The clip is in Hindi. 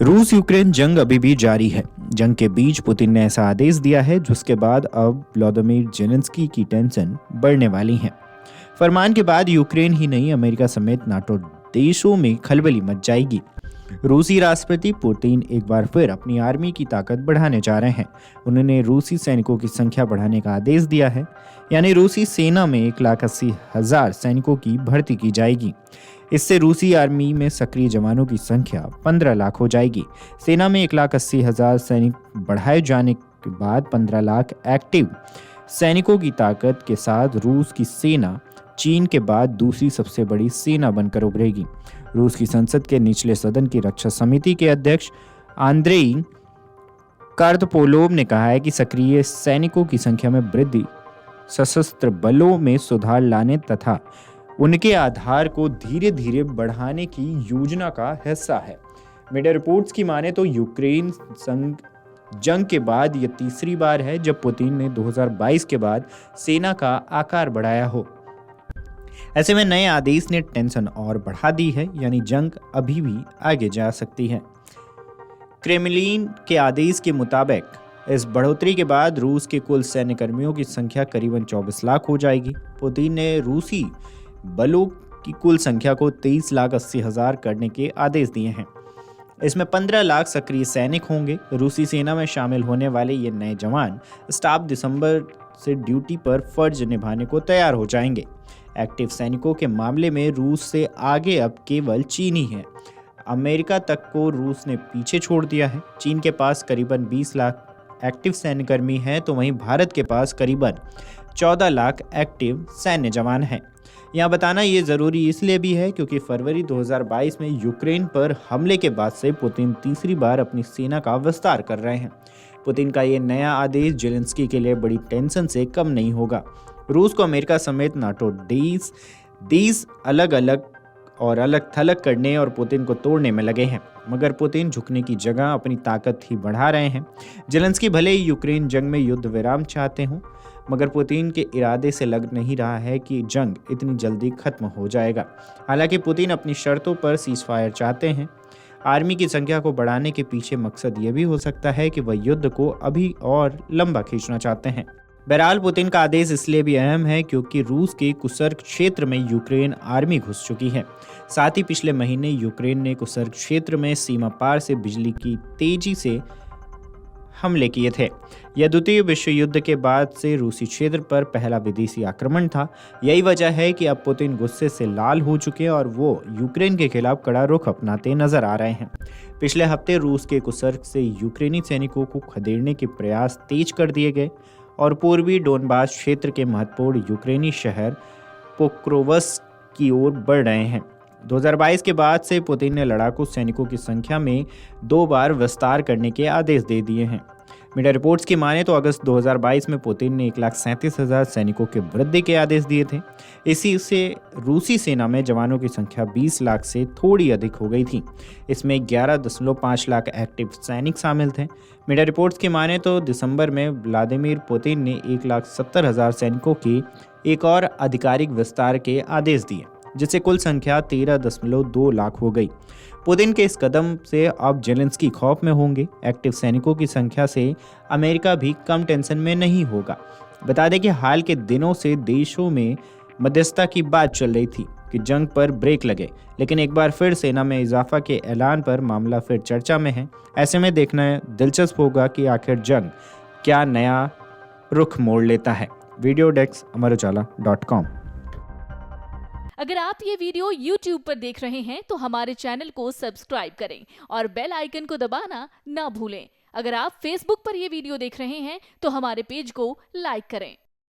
रूस यूक्रेन जंग अभी भी जारी है। जंग के बीच पुतिन ने ऐसा आदेश दिया है जिसके बाद अब व्लादिमीर जेलेंस्की की टेंशन बढ़ने वाली है। फरमान के बाद यूक्रेन ही नहीं अमेरिका समेत नाटो देशों में खलबली मच जाएगी। रूसी राष्ट्रपति पुतिन एक बार फिर अपनी आर्मी की ताकत बढ़ाने जा रहे हैं। उन्होंने रूसी सैनिकों की संख्या बढ़ाने का आदेश दिया है, यानी रूसी सेना में 1,80,000 सैनिकों की भर्ती की जाएगी। इससे रूसी आर्मी में सक्रिय जवानों की संख्या 15 लाख हो जाएगी। सेना में 1,80,000 सैनिक बढ़ाए जाने के बाद 15 लाख एक्टिव सैनिकों की ताकत के साथ रूस की सेना चीन के बाद दूसरी सबसे बड़ी सेना बनकर उभरेगी। रूस की संसद के निचले सदन की रक्षा समिति के अध्यक्ष आंद्रेई कार्दपोलोव ने कहा है कि सक्रिय सैनिकों की संख्या में वृद्धि सशस्त्र बलों में सुधार लाने तथा उनके आधार को धीरे धीरे बढ़ाने की योजना का हिस्सा है। मीडिया रिपोर्ट्स की माने तो यूक्रेन संग जंग के बाद यह तीसरी बार है जब पुतिन ने 2022 के बाद सेना का आकार बढ़ाया हो। ऐसे में नए आदेश ने टेंशन और बढ़ा दी है, यानी जंग अभी भी आगे जा सकती है। क्रेमलिन के आदेश के मुताबिक इस बढ़ोतरी के बाद रूस के कुल सैन्य कर्मियों की संख्या करीबन 24 लाख हो जाएगी। पुतिन ने रूसी बलों की कुल संख्या को 23,80,000 करने के आदेश दिए हैं। इसमें 15 लाख सक्रिय सैनिक होंगे। रूसी सेना में शामिल होने वाले ये नए जवान स्टाफ दिसंबर से ड्यूटी पर फर्ज निभाने को तैयार हो जाएंगे। एक्टिव सैनिकों के मामले में रूस से आगे अब केवल चीन ही है। अमेरिका तक को रूस ने पीछे छोड़ दिया है। चीन के पास करीबन 20 लाख एक्टिव सैन्यकर्मी हैं, तो वहीं भारत के पास करीबन 14 लाख एक्टिव सैन्य जवान हैं। यहाँ बताना ये ज़रूरी इसलिए भी है क्योंकि फरवरी 2022 में यूक्रेन पर हमले के बाद से पुतिन तीसरी बार अपनी सेना का विस्तार कर रहे हैं। पुतिन का ये नया आदेश जेलेंस्की के लिए बड़ी टेंशन से कम नहीं होगा। रूस को अमेरिका समेत नाटो देश अलग अलग और अलग थलग करने और पुतिन को तोड़ने में लगे हैं, मगर पुतिन झुकने की जगह अपनी ताकत ही बढ़ा रहे हैं। जेलेंस्की भले ही यूक्रेन जंग में युद्ध विराम चाहते हों, मगर पुतिन के इरादे से लग नहीं रहा है कि जंग इतनी जल्दी खत्म हो जाएगा। हालांकि पुतिन अपनी शर्तों पर सीजफायर चाहते हैं। आर्मी की संख्या को बढ़ाने के पीछे मकसद ये भी हो सकता है कि वह युद्ध को अभी और लंबा खींचना चाहते हैं। बहरहाल पुतिन का आदेश इसलिए भी अहम है क्योंकि रूस के कुर्स्क क्षेत्र में यूक्रेन आर्मी घुस चुकी है। साथ ही पिछले महीने यूक्रेन ने कुर्स्क क्षेत्र में सीमा पार से बिजली की तेजी से हमले किए थे। यह द्वितीय विश्व युद्ध के बाद से रूसी क्षेत्र पर पहला विदेशी आक्रमण था। यही वजह है कि अब पुतिन गुस्से से लाल हो चुके हैं और वो यूक्रेन के खिलाफ कड़ा रुख अपनाते नजर आ रहे हैं। पिछले हफ्ते रूस के कुर्स्क से यूक्रेनी सैनिकों को खदेड़ने के प्रयास तेज कर दिए गए और पूर्वी डोनबास क्षेत्र के महत्वपूर्ण यूक्रेनी शहर पोक्रोवस्क की ओर बढ़ रहे हैं। 2022 के बाद से पुतिन ने लड़ाकू सैनिकों की संख्या में 2 बार विस्तार करने के आदेश दे दिए हैं। मीडिया रिपोर्ट्स की माने तो अगस्त 2022 में पुतिन ने 1,37,000 सैनिकों के वृद्धि के आदेश दिए थे। इसी से रूसी सेना में जवानों की संख्या 20 लाख से थोड़ी अधिक हो गई थी। इसमें 11.5 लाख एक्टिव सैनिक शामिल थे। मीडिया रिपोर्ट्स की माने तो दिसंबर में व्लादिमीर पुतिन ने 1,70,000 सैनिकों के एक और आधिकारिक विस्तार के आदेश दिए, जिससे कुल संख्या 13.2 लाख हो गई। पुतिन के इस कदम से अब जेलेंस्की खौफ में होंगे। एक्टिव सैनिकों की संख्या से अमेरिका भी कम टेंशन में नहीं होगा। बता दें कि हाल के दिनों से देशों में मध्यस्थता की बात चल रही थी कि जंग पर ब्रेक लगे, लेकिन एक बार फिर सेना में इजाफा के ऐलान पर मामला फिर चर्चा में है। ऐसे में देखना दिलचस्प होगा कि आखिर जंग क्या नया रुख मोड़ लेता है। Video desk Amarujala dot com. अगर आप ये वीडियो YouTube पर देख रहे हैं तो हमारे चैनल को सब्सक्राइब करें और बेल आइकन को दबाना ना भूलें। अगर आप Facebook पर ये वीडियो देख रहे हैं तो हमारे पेज को लाइक करें।